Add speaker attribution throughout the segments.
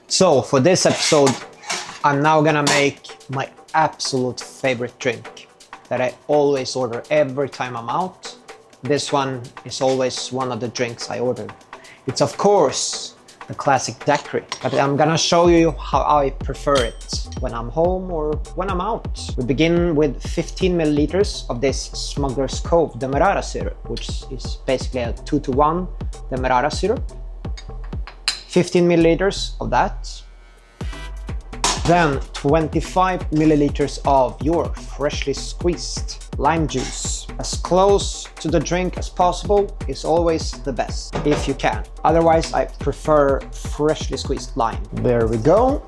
Speaker 1: So for this episode, I'm now gonna make my absolute favorite drink that I always order every time I'm out. This one is always one of the drinks I order. It's of course the classic daiquiri, but I'm gonna show you how I prefer it when I'm home or when I'm out. We begin with 15 milliliters of this Smuggler's Cove Demerara Syrup, which is basically a 2-to-1 Demerara Syrup. 15 milliliters of that. Then 25 milliliters of your freshly squeezed lime juice. As close to the drink as possible is always the best, if you can. Otherwise, I prefer freshly squeezed lime. There we go.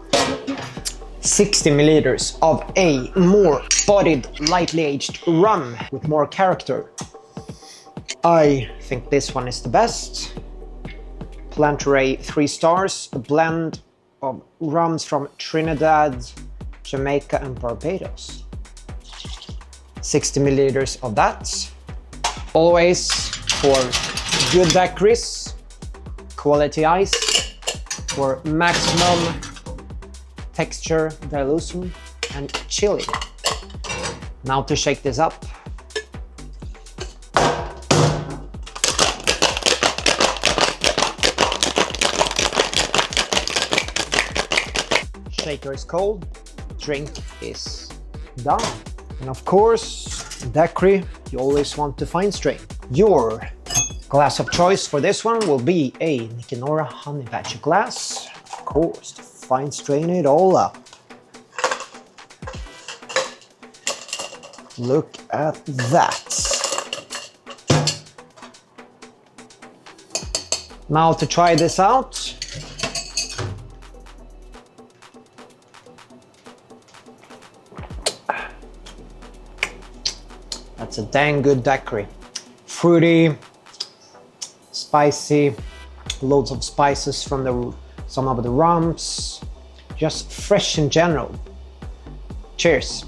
Speaker 1: 60 milliliters of a more bodied, lightly aged rum with more character. I think this one is the best. Planteray 3 stars, a blend of rums from Trinidad, Jamaica and Barbados. 60 milliliters of that. Always for good daiquiris, quality ice for maximum texture dilution and chili. Now to shake this up. Shaker is cold, drink is done. And of course, daiquiri, you always want to fine strain. Your glass of choice for this one will be a Demerara Honey Badger glass. Of course, to fine strain it all up. Look at that. Now to try this out. That's a dang good daiquiri. Fruity, spicy, loads of spices from some of the rums. Just fresh in general. Cheers.